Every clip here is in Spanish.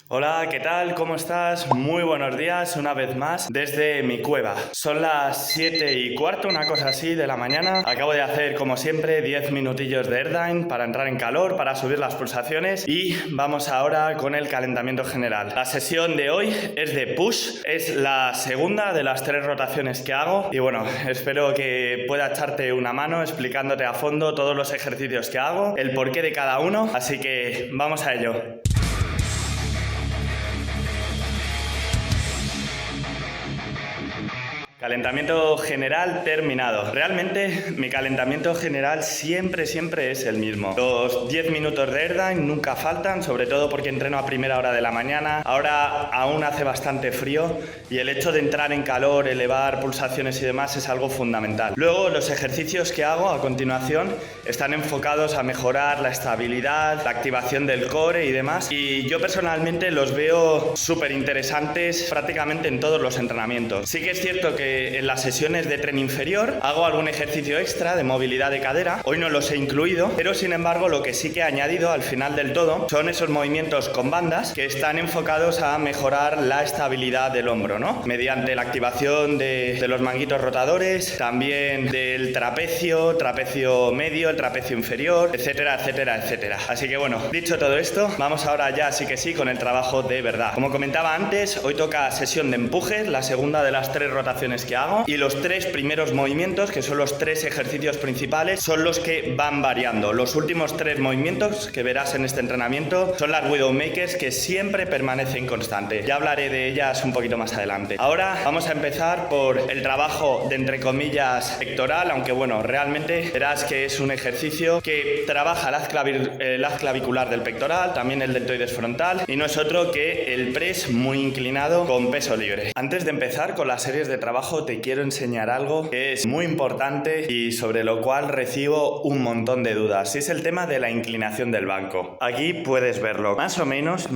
Hola, ¿qué tal? ¿Cómo estás? Muy buenos días una vez más desde mi cueva. Son las 7:15, una cosa así, de la mañana. Acabo de hacer, como siempre, 10 minutillos de Airdyne para entrar en calor, para subir las pulsaciones y vamos ahora con el calentamiento general. La sesión de hoy es de push, es la segunda de las 3 rotaciones que hago y bueno, espero que pueda echarte una mano explicándote a fondo todos los ejercicios que hago, el porqué de cada uno, así que vamos a ello. Calentamiento general terminado. Realmente mi calentamiento general siempre es el mismo. Los 10 minutos de Airdyne nunca faltan, sobre todo porque entreno a primera hora de la mañana. Ahora aún hace bastante frío y el hecho de entrar en calor, elevar pulsaciones y demás es algo fundamental. Luego los ejercicios que hago a continuación están enfocados a mejorar la estabilidad, la activación del core y demás. Y yo personalmente los veo súper interesantes prácticamente en todos los entrenamientos. Sí que es cierto que en las sesiones de tren inferior hago algún ejercicio extra de movilidad de cadera. Hoy no los he incluido, pero sin embargo lo que sí que he añadido al final del todo son esos movimientos con bandas que están enfocados a mejorar la estabilidad del hombro, ¿no? Mediante la activación de los manguitos rotadores, también del trapecio medio, el trapecio inferior, etcétera, etcétera, etcétera. Así que bueno, dicho todo esto, vamos ahora ya sí que sí con el trabajo de verdad. Como comentaba antes, hoy toca sesión de empujes, la segunda de las 3 rotaciones que hago, y los 3 primeros movimientos, que son los 3 ejercicios principales, son los que van variando. Los últimos 3 movimientos que verás en este entrenamiento son las Widowmakers, que siempre permanecen constantes. Ya hablaré de ellas un poquito más adelante. Ahora vamos a empezar por el trabajo de, entre comillas, pectoral, aunque bueno, realmente verás que es un ejercicio que trabaja el haz clavicular del pectoral, también el deltoides frontal, y no es otro que el press muy inclinado con peso libre. Antes de empezar con las series de trabajo, te quiero enseñar algo que es muy importante y sobre lo cual recibo un montón de dudas, y es el tema de la inclinación del banco. Aquí puedes verlo. Más o menos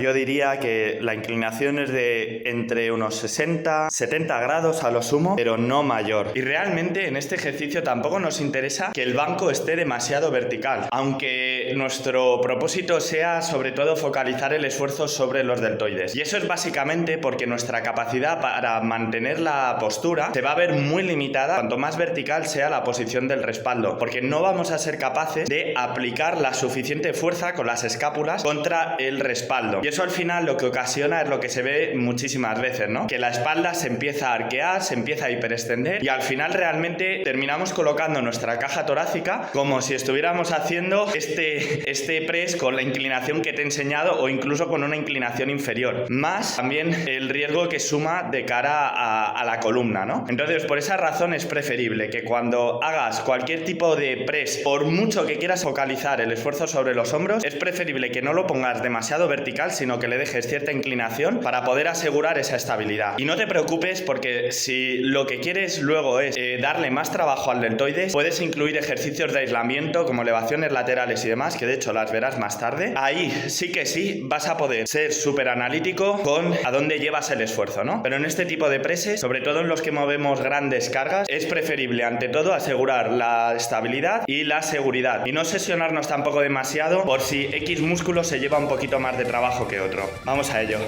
yo diría que la inclinación es de entre unos 60-70 grados a lo sumo, pero no mayor. Y realmente en este ejercicio tampoco nos interesa que el banco esté demasiado vertical, aunque nuestro propósito sea sobre todo focalizar el esfuerzo sobre los deltoides. Y eso es básicamente porque nuestra capacidad para mantener la postura se va a ver muy limitada cuanto más vertical sea la posición del respaldo, porque no vamos a ser capaces de aplicar la suficiente fuerza con las escápulas contra el respaldo, y eso al final lo que ocasiona es lo que se ve muchísimas veces, ¿no? Que la espalda se empieza a arquear, se empieza a hiperextender y al final realmente terminamos colocando nuestra caja torácica como si estuviéramos haciendo este press con la inclinación que te he enseñado, o incluso con una inclinación inferior, más también el riesgo que suma de cara a la columna, ¿no? Entonces, por esa razón es preferible que cuando hagas cualquier tipo de press, por mucho que quieras focalizar el esfuerzo sobre los hombros, es preferible que no lo pongas demasiado vertical, sino que le dejes cierta inclinación para poder asegurar esa estabilidad. Y no te preocupes, porque si lo que quieres luego es darle más trabajo al deltoides, puedes incluir ejercicios de aislamiento como elevaciones laterales y demás, que de hecho las verás más tarde. Ahí sí que sí vas a poder ser súper analítico con a dónde llevas el esfuerzo, ¿no? Pero en este tipo de presses, sobre todo en los que movemos grandes cargas, es preferible ante todo asegurar la estabilidad y la seguridad, y no sesionarnos tampoco demasiado por si X músculo se lleva un poquito más de trabajo que otro. Vamos a ello.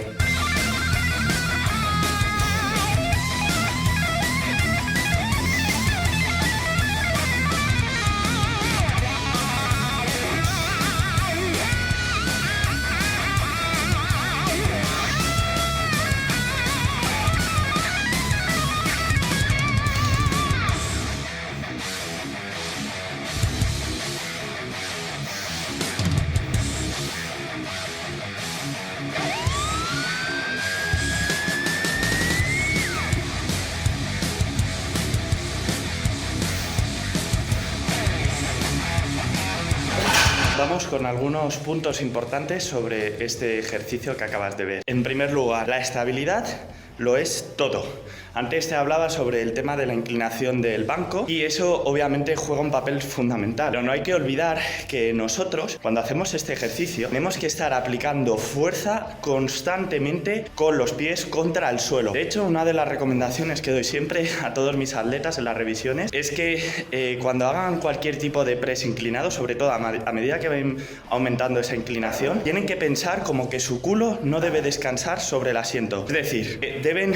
Vamos con algunos puntos importantes sobre este ejercicio que acabas de ver. En primer lugar, la estabilidad lo es todo. Antes te hablaba sobre el tema de la inclinación del banco y eso obviamente juega un papel fundamental. Pero no hay que olvidar que nosotros, cuando hacemos este ejercicio, tenemos que estar aplicando fuerza constantemente con los pies contra el suelo. De hecho, una de las recomendaciones que doy siempre a todos mis atletas en las revisiones es que cuando hagan cualquier tipo de press inclinado, sobre todo a medida que ven aumentando esa inclinación, tienen que pensar como que su culo no debe descansar sobre el asiento. Es decir, deben,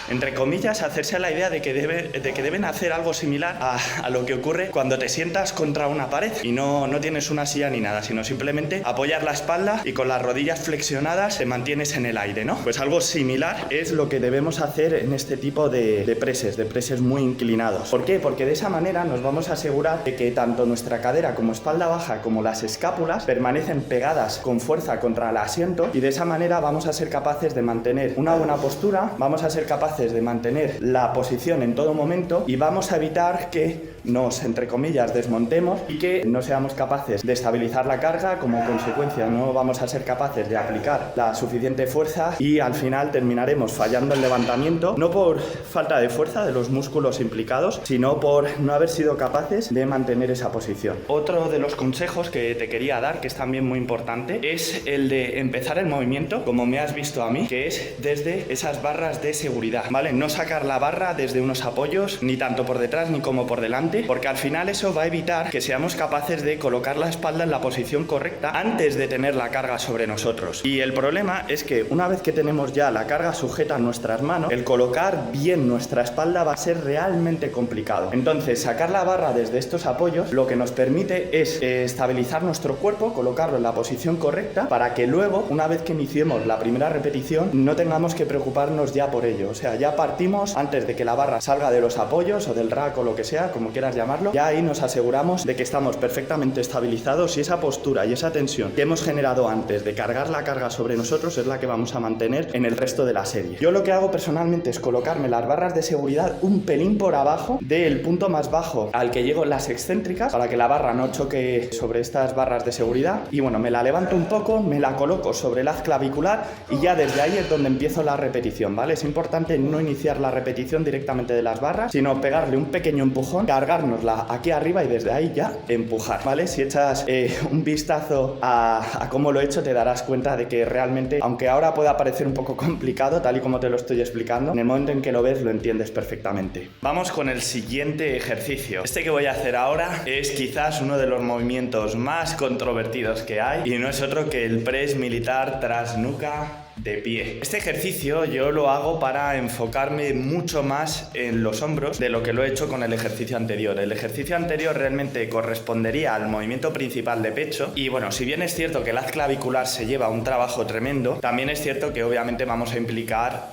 entre comillas, hacerse la idea de que deben hacer algo similar a lo que ocurre cuando te sientas contra una pared y no tienes una silla ni nada, sino simplemente apoyar la espalda y con las rodillas flexionadas te mantienes en el aire, ¿no? Pues algo similar es lo que debemos hacer en este tipo de presses muy inclinados. ¿Por qué? Porque de esa manera nos vamos a asegurar de que tanto nuestra cadera como espalda baja como las escápulas permanecen pegadas con fuerza contra el asiento y de esa manera vamos a ser capaces de mantener una buena postura, vamos a ser capaces de mantener la posición en todo momento y vamos a evitar que nos, entre comillas, desmontemos y que no seamos capaces de estabilizar la carga. Como consecuencia no vamos a ser capaces de aplicar la suficiente fuerza y al final terminaremos fallando el levantamiento, no por falta de fuerza de los músculos implicados, sino por no haber sido capaces de mantener esa posición. Otro de los consejos que te quería dar, que es también muy importante, es el de empezar el movimiento, como me has visto a mí, que es desde esas barras de seguridad, ¿vale? No sacar la barra desde unos apoyos, ni tanto por detrás ni como por delante, porque al final eso va a evitar que seamos capaces de colocar la espalda en la posición correcta antes de tener la carga sobre nosotros. Y el problema es que una vez que tenemos ya la carga sujeta en nuestras manos, el colocar bien nuestra espalda va a ser realmente complicado. Entonces, sacar la barra desde estos apoyos lo que nos permite es estabilizar nuestro cuerpo, colocarlo en la posición correcta para que luego, una vez que iniciemos la primera repetición, no tengamos que preocuparnos ya por ello. O sea, ya partimos antes de que la barra salga de los apoyos o del rack o lo que sea, como quieras llamarlo, ya ahí nos aseguramos de que estamos perfectamente estabilizados y esa postura y esa tensión que hemos generado antes de cargar la carga sobre nosotros es la que vamos a mantener en el resto de la serie. Yo lo que hago personalmente es colocarme las barras de seguridad un pelín por abajo del punto más bajo al que llego en las excéntricas para que la barra no choque sobre estas barras de seguridad y bueno, me la levanto un poco, me la coloco sobre el haz clavicular y ya desde ahí es donde empiezo la repetición, ¿vale? Es importante no iniciar la repetición directamente de las barras, sino pegarle un pequeño empujón, cargárnosla aquí arriba y desde ahí ya empujar, ¿vale? Si echas un vistazo a cómo lo he hecho, te darás cuenta de que realmente, aunque ahora pueda parecer un poco complicado, tal y como te lo estoy explicando, en el momento en que lo ves lo entiendes perfectamente. Vamos con el siguiente ejercicio. Este que voy a hacer ahora es quizás uno de los movimientos más controvertidos que hay y no es otro que el press militar tras nuca de pie. Este ejercicio yo lo hago para enfocarme mucho más en los hombros de lo que lo he hecho con el ejercicio anterior. El ejercicio anterior realmente correspondería al movimiento principal de pecho y bueno, si bien es cierto que el haz clavicular se lleva un trabajo tremendo, también es cierto que obviamente vamos a implicar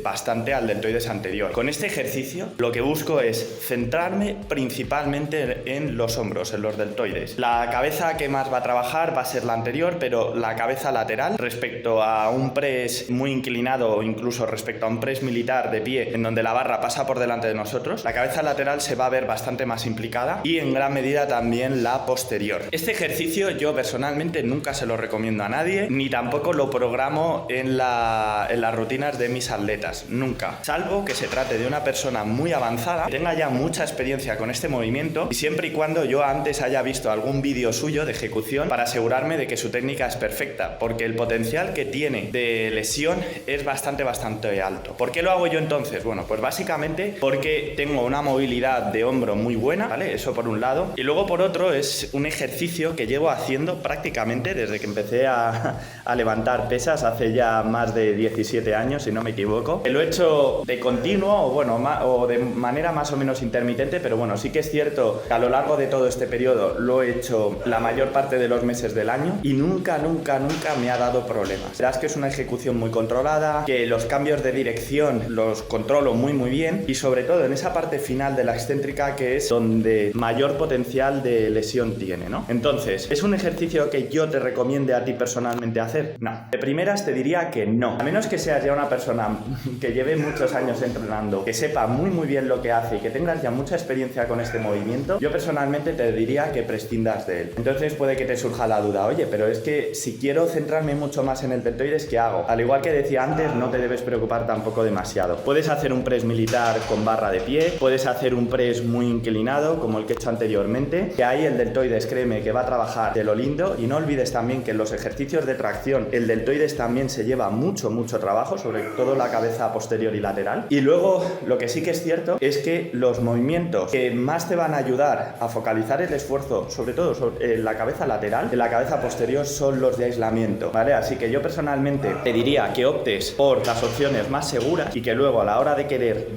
bastante al deltoides anterior. Con este ejercicio lo que busco es centrarme principalmente en los hombros, en los deltoides. La cabeza que más va a trabajar va a ser la anterior, pero la cabeza lateral respecto a un press muy inclinado o incluso respecto a un press militar de pie en donde la barra pasa por delante de nosotros, la cabeza lateral se va a ver bastante más implicada y en gran medida también la posterior. Este ejercicio yo personalmente nunca se lo recomiendo a nadie ni tampoco lo programo en las rutinas de mis atletas, nunca, salvo que se trate de una persona muy avanzada que tenga ya mucha experiencia con este movimiento y siempre y cuando yo antes haya visto algún vídeo suyo de ejecución para asegurarme de que su técnica es perfecta, porque el potencial que tiene de lesión es bastante alto. ¿Por qué lo hago yo entonces? Bueno, pues básicamente porque tengo una movilidad de hombro muy buena, ¿vale? Eso por un lado. Y luego por otro es un ejercicio que llevo haciendo prácticamente desde que empecé a levantar pesas hace ya más de 17 años, si no me equivoco. Lo he hecho de continuo o de manera más o menos intermitente, pero bueno, sí que es cierto que a lo largo de todo este periodo lo he hecho la mayor parte de los meses del año y nunca me ha dado problemas. Verás que es una ejecución muy controlada, que los cambios de dirección los controlo muy bien y sobre todo en esa parte final de la excéntrica que es donde mayor potencial de lesión tiene, ¿no? Entonces, ¿es un ejercicio que yo te recomiende a ti personalmente hacer? No. De primeras te diría que no. A menos que seas ya una persona que lleve muchos años entrenando, que sepa muy bien lo que hace y que tengas ya mucha experiencia con este movimiento, yo personalmente te diría que prescindas de él. Entonces puede que te surja la duda, oye, pero es que si quiero centrarme mucho más en el deltoides veces que hago. Al igual que decía antes, no te debes preocupar tampoco demasiado. Puedes hacer un press militar con barra de pie, puedes hacer un press muy inclinado como el que he hecho anteriormente, que ahí el deltoides, créeme que va a trabajar de lo lindo. Y no olvides también que en los ejercicios de tracción el deltoides también se lleva mucho trabajo, sobre todo la cabeza posterior y lateral. Y luego lo que sí que es cierto es que los movimientos que más te van a ayudar a focalizar el esfuerzo, sobre todo sobre la cabeza lateral, en la cabeza posterior, son los de aislamiento, ¿vale? Así que yo personalmente te diría que optes por las opciones más seguras y que luego a la hora de querer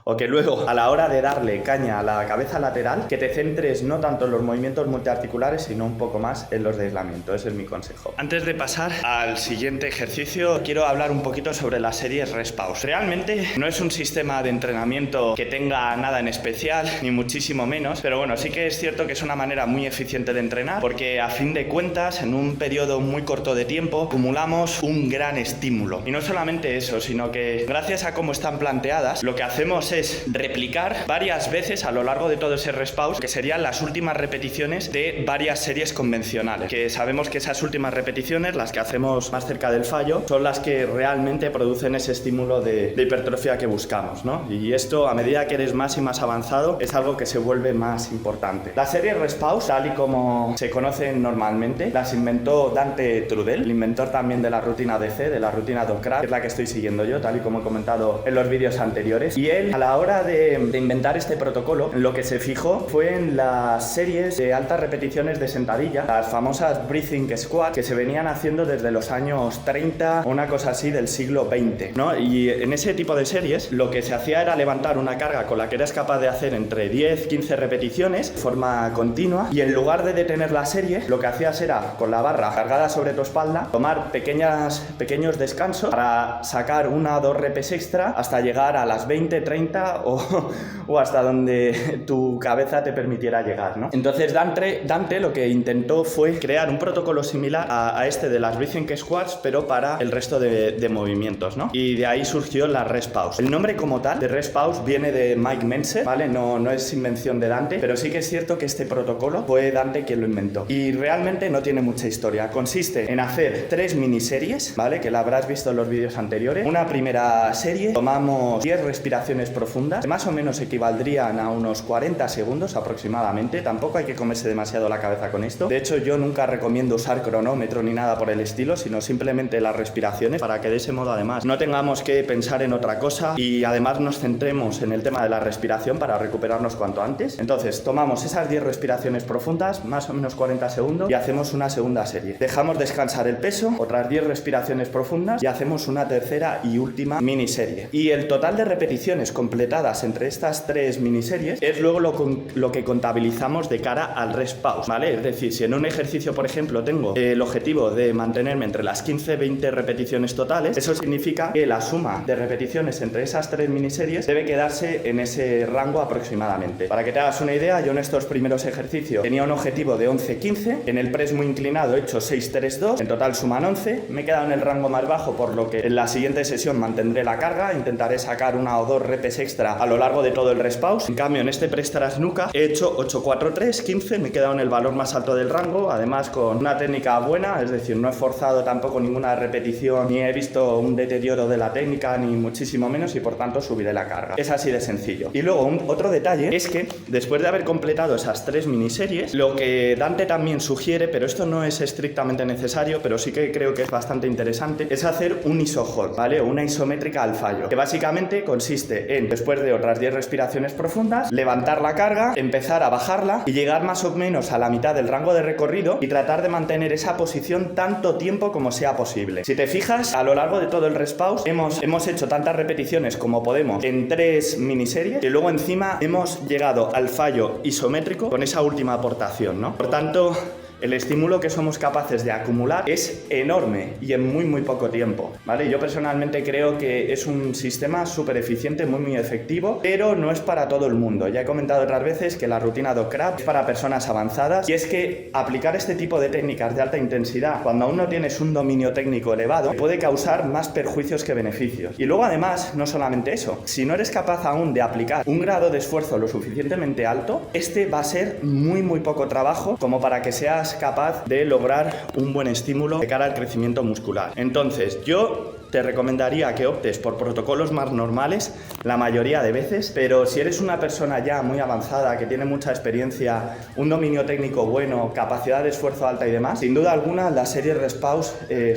o que luego a la hora de darle caña a la cabeza lateral, que te centres no tanto en los movimientos multiarticulares, sino un poco más en los de aislamiento. Ese es mi consejo. Antes de pasar al siguiente ejercicio, quiero hablar un poquito sobre las series Rest Pause. Realmente no es un sistema de entrenamiento que tenga nada en especial, ni muchísimo menos, pero bueno, sí que es cierto que es una manera muy eficiente de entrenar, porque a fin de cuentas, en un periodo muy corto de tiempo, acumulamos un gran estímulo. Y no solamente eso, sino que gracias a cómo están planteadas, lo que hacemos es replicar varias veces a lo largo de todo ese Rest Pause, que serían las últimas repeticiones de varias series convencionales, que sabemos que esas últimas repeticiones, las que hacemos más cerca del fallo, son las que realmente producen ese estímulo de hipertrofia que buscamos, ¿no? Y esto, a medida que eres más y más avanzado, es algo que se vuelve más importante. Las series Rest Pause, tal y como se conocen normalmente, las inventó Dante Trudel, el inventor también de la rutina DC, de la rutina Docrat, que es la que estoy siguiendo yo, tal y como he comentado en los vídeos anteriores. Y él, a la hora de inventar este protocolo, lo que se fijó fue en las series de altas repeticiones de sentadilla, las famosas Breathing Squat, que se venían haciendo desde los años 30 o una cosa así del siglo XX, ¿no? Y en ese tipo de series lo que se hacía era levantar una carga con la que eras capaz de hacer entre 10-15 repeticiones de forma continua, y en lugar de detener la serie, lo que hacías era, con la barra cargada sobre tu espalda, tomar pequeños descansos para sacar 1 o 2 repes extra hasta llegar a las 20-30 o hasta donde tu cabeza te permitiera llegar, ¿no? Entonces Dante lo que intentó fue crear un protocolo similar a este de las Breathing Squats, pero para el resto de movimientos, ¿no? Y de ahí surgió la Rest Pause. El nombre como tal de Rest Pause viene de Mike Mentzer, ¿vale? No es invención de Dante, pero sí que es cierto que este protocolo fue Dante quien lo inventó. Y realmente no tiene mucha historia. Consiste en hacer 3 miniseries, ¿vale? Que la habrás visto en los vídeos anteriores. Una primera serie, tomamos 10 respiraciones profundas, que más o menos equivaldrían a unos 40 segundos aproximadamente. Tampoco hay que comerse demasiado la cabeza con esto. De hecho, yo nunca recomiendo usar cronómetro ni nada por el estilo, sino simplemente las respiraciones, para que de ese modo además no tengamos que pensar en otra cosa y además nos centremos en el tema de la respiración para recuperarnos cuanto antes. Entonces tomamos esas 10 respiraciones profundas, más o menos 40 segundos, y hacemos una segunda serie. Dejamos descansar el peso, otras 10 respiraciones profundas, y hacemos una tercera y última miniserie. Y el total de repeticiones completadas entre estas 3 miniseries es luego lo que contabilizamos de cara al Rest Pause, ¿vale? Es decir, si en un ejercicio, por ejemplo, tengo el objetivo de mantenerme entre las 15-20 repeticiones totales, eso significa que la suma de repeticiones entre esas 3 miniseries debe quedarse en ese rango aproximadamente. Para que te hagas una idea, yo en estos primeros ejercicios tenía un objetivo de 11-15, en el press muy inclinado he hecho 6-3-2, en total suman 11, me he quedado en el rango más bajo, por lo que en la siguiente sesión mantendré la carga, intentaré sacar 1 o 2 repes extra a lo largo de todo el Rest Pause. En cambio, en este press tras nuca he hecho 8-4-3, 15, me he quedado en el valor más alto del rango, además con una técnica buena, es decir, no he forzado tampoco ninguna repetición, ni he visto un deterioro de la técnica, ni muchísimo menos, y por tanto subiré la carga. Es así de sencillo. Y luego otro detalle es que después de haber completado esas 3 miniseries, lo que Dante también sugiere, pero esto no es estrictamente necesario, pero sí que creo que es bastante interesante, es hacer un iso hold, ¿vale? O una isométrica al fallo, que básicamente consiste en, después de otras 10 respiraciones profundas, levantar la carga, empezar a bajarla y llegar más o menos a la mitad del rango de recorrido y tratar de mantener esa posición tanto tiempo como sea posible. Si te fijas, a lo largo de todo el Rest Pause hemos hecho tantas repeticiones como podemos en 3 miniseries, y luego encima hemos llegado al fallo isométrico con esa última aportación, ¿no? Por tanto, el estímulo que somos capaces de acumular es enorme y en muy poco tiempo, ¿vale? Yo personalmente creo que es un sistema súper eficiente, muy efectivo, pero no es para todo el mundo. Ya he comentado otras veces que la rutina Docrat es para personas avanzadas, y es que aplicar este tipo de técnicas de alta intensidad cuando aún no tienes un dominio técnico elevado puede causar más perjuicios que beneficios. Y luego además, no solamente eso, si no eres capaz aún de aplicar un grado de esfuerzo lo suficientemente alto, este va a ser muy poco trabajo como para que seas seas capaz de lograr un buen estímulo de cara al crecimiento muscular. Entonces, yo te recomendaría que optes por protocolos más normales la mayoría de veces, pero si eres una persona ya muy avanzada, que tiene mucha experiencia, un dominio técnico bueno, capacidad de esfuerzo alta y demás, sin duda alguna las series Respause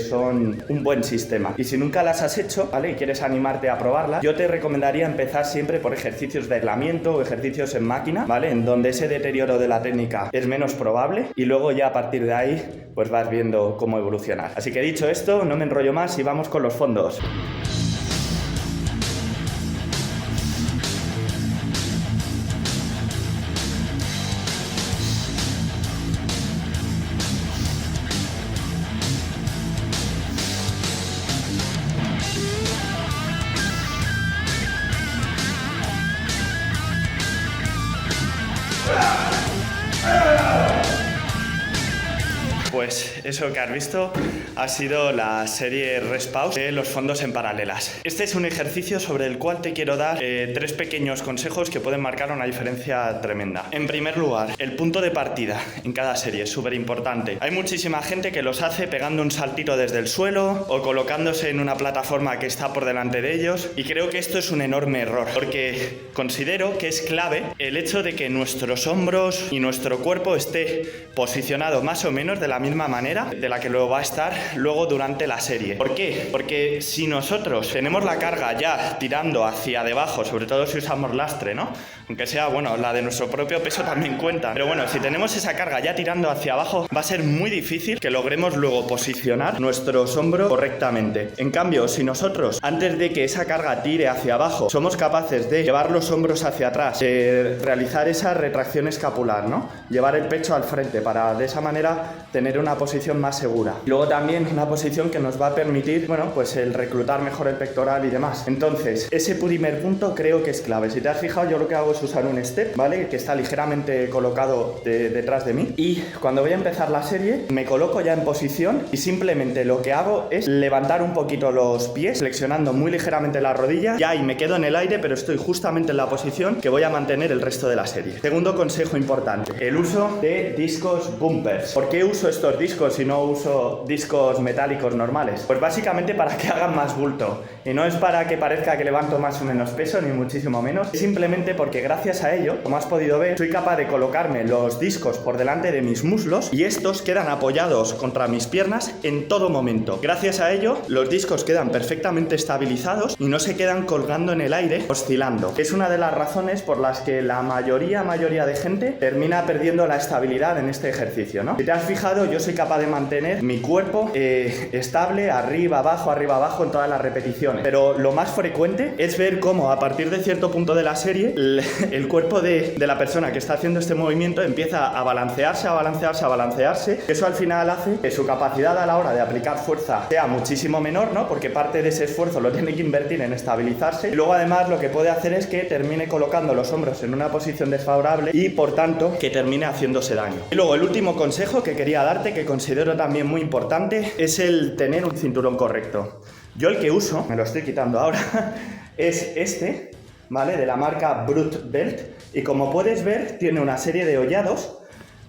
son un buen sistema. Y si nunca las has hecho, ¿vale?, y quieres animarte a probarlas, yo te recomendaría empezar siempre por ejercicios de aislamiento o ejercicios en máquina, ¿vale?, en donde ese deterioro de la técnica es menos probable, y luego ya a partir de ahí pues vas viendo cómo evolucionar. Así que dicho esto, no me enrollo más y vamos con los fondos. Pues eso que has visto ha sido la serie Respause de los fondos en paralelas. Este es un ejercicio sobre el cual te quiero dar 3 pequeños consejos que pueden marcar una diferencia tremenda. En primer lugar, el punto de partida en cada serie es súper importante. Hay muchísima gente que los hace pegando un saltito desde el suelo o colocándose en una plataforma que está por delante de ellos, y creo que esto es un enorme error, porque considero que es clave el hecho de que nuestros hombros y nuestro cuerpo esté posicionado más o menos de la misma manera de la que lo va a estar luego durante la serie. ¿Por qué? Porque si nosotros tenemos la carga ya tirando hacia debajo, sobre todo si usamos lastre, ¿no?, aunque sea, bueno, la de nuestro propio peso también cuenta, pero bueno, si tenemos esa carga ya tirando hacia abajo, va a ser muy difícil que logremos luego posicionar nuestros hombros correctamente. En cambio, si nosotros, antes de que esa carga tire hacia abajo, somos capaces de llevar los hombros hacia atrás, realizar esa retracción escapular, ¿no?, llevar el pecho al frente para de esa manera tener una posición más segura. Luego también una posición que nos va a permitir, bueno, pues el reclutar mejor el pectoral y demás. Entonces, ese primer punto creo que es clave. Si te has fijado, yo lo que hago es usar un step, ¿vale?, que está ligeramente colocado detrás de mí, y cuando voy a empezar la serie me coloco ya en posición y simplemente lo que hago es levantar un poquito los pies, flexionando muy ligeramente la rodilla, ya, y me quedo en el aire, pero estoy justamente en la posición que voy a mantener el resto de la serie. Segundo consejo importante, el uso de discos bumpers. ¿Por qué uso estos discos y no uso discos metálicos normales? Pues básicamente para que hagan más bulto, y no es para que parezca que levanto más o menos peso, ni muchísimo menos, es simplemente porque gracias a ello, como has podido ver, soy capaz de colocarme los discos por delante de mis muslos y estos quedan apoyados contra mis piernas en todo momento. Gracias a ello, los discos quedan perfectamente estabilizados y no se quedan colgando en el aire, oscilando. Es una de las razones por las que la mayoría de gente termina perdiendo la estabilidad en este ejercicio, ¿no? Si te has fijado, yo soy capaz de mantener mi cuerpo estable, arriba, abajo en todas las repeticiones. Pero lo más frecuente es ver cómo a partir de cierto punto de la serie el cuerpo de la persona que está haciendo este movimiento empieza a balancearse. Eso al final hace que su capacidad a la hora de aplicar fuerza sea muchísimo menor, ¿no?, porque parte de ese esfuerzo lo tiene que invertir en estabilizarse, y luego además lo que puede hacer es que termine colocando los hombros en una posición desfavorable y por tanto que termine haciéndose daño. Y luego el último consejo que quería darte, que considero también muy importante, es el tener un cinturón correcto. Yo el que uso, me lo estoy quitando ahora, es este, ¿vale?, de la marca Brute Belt, y como puedes ver tiene una serie de hollados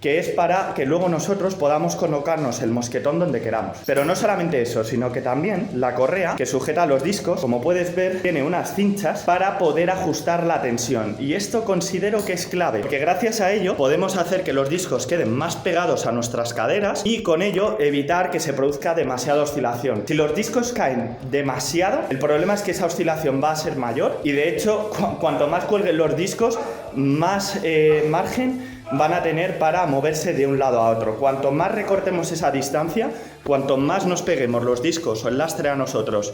que es para que luego nosotros podamos colocarnos el mosquetón donde queramos. Pero no solamente eso, sino que también la correa que sujeta los discos, como puedes ver, tiene unas cinchas para poder ajustar la tensión, y esto considero que es clave, porque gracias a ello podemos hacer que los discos queden más pegados a nuestras caderas y con ello evitar que se produzca demasiada oscilación. Si los discos caen demasiado, el problema es que esa oscilación va a ser mayor, y de hecho cuanto más cuelguen los discos, más margen van a tener para moverse de un lado a otro. Cuanto más recortemos esa distancia, cuanto más nos peguemos los discos o el lastre a nosotros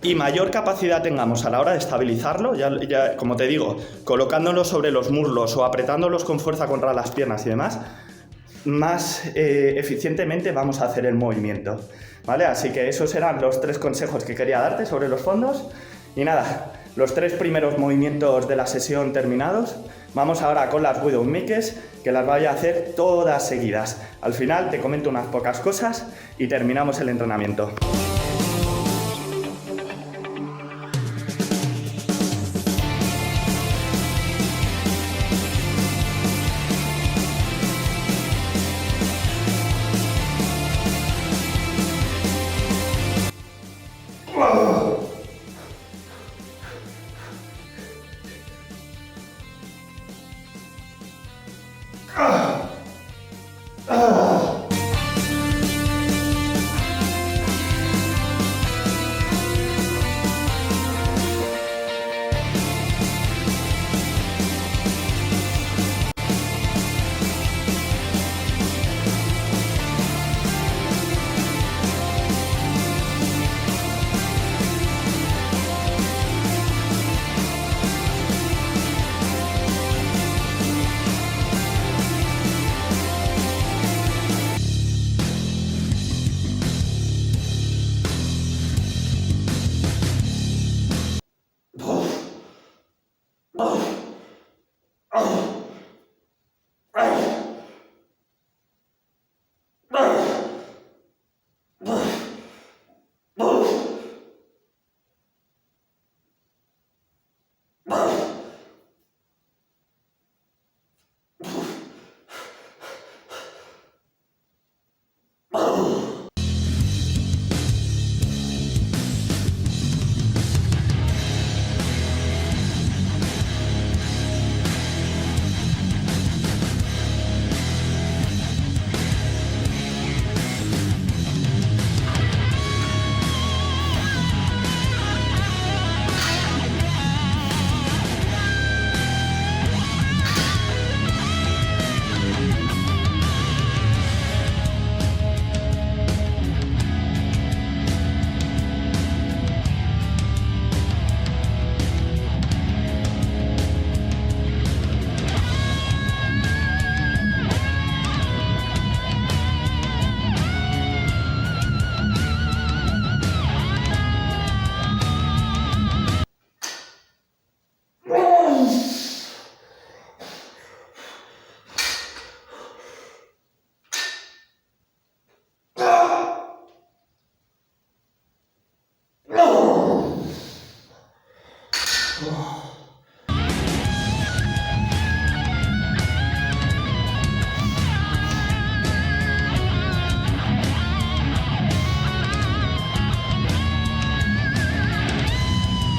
y mayor capacidad tengamos a la hora de estabilizarlo, ya como te digo, colocándolos sobre los muslos o apretándolos con fuerza contra las piernas y demás, más eficientemente vamos a hacer el movimiento, ¿vale? Así que esos eran los 3 consejos que quería darte sobre los fondos. Y nada, los 3 primeros movimientos de la sesión terminados. Vamos ahora con las Widowmakers, que las voy a hacer todas seguidas. Al final te comento unas pocas cosas y terminamos el entrenamiento.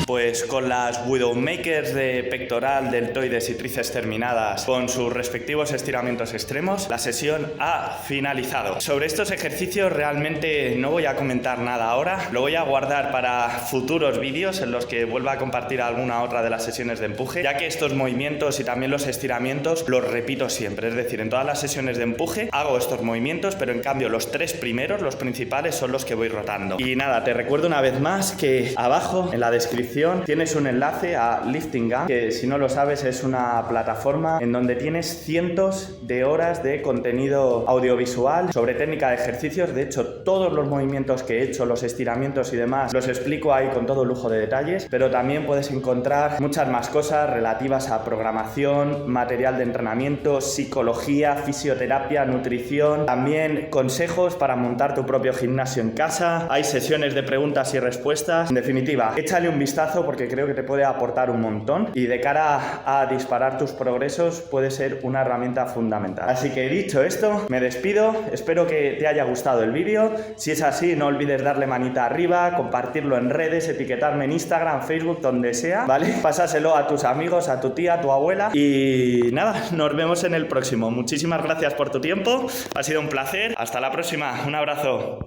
Pues con las Widowmakers de pectoral, deltoides y tríceps terminadas con sus respectivos estiramientos extremos, la sesión ha finalizado. Sobre estos ejercicios realmente no voy a comentar nada ahora, lo voy a guardar para futuros vídeos en los que vuelva a compartir alguna otra de las sesiones de empuje, ya que estos movimientos y también los estiramientos los repito siempre, es decir, en todas las sesiones de empuje hago estos movimientos, pero en cambio los 3 primeros, los principales, son los que voy rotando. Y nada, te recuerdo una vez más que abajo en la descripción tienes un enlace a Lifting Gang, que si no lo sabes es una plataforma en donde tienes cientos de horas de contenido audiovisual sobre técnica de ejercicios. De hecho, todos los movimientos que he hecho, los estiramientos y demás, los explico ahí con todo lujo de detalles, pero también puedes encontrar muchas más cosas relativas a programación, material de entrenamiento, psicología, fisioterapia, nutrición, también consejos para montar tu propio gimnasio en casa, hay sesiones de preguntas y respuestas. En definitiva, échale un vistazo porque creo que te puede aportar un montón y de cara a disparar tus progresos puede ser una herramienta fundamental. Así que dicho esto, me despido, espero que te haya gustado el vídeo. Si es así, no olvides darle manita arriba, compartirlo en redes, etiquetarme en Instagram, Facebook, donde sea, ¿vale? Pásaselo a tus amigos, a tu tía, a tu abuela y nada, nos vemos en el próximo. Muchísimas gracias por tu tiempo, ha sido un placer, hasta la próxima, un abrazo.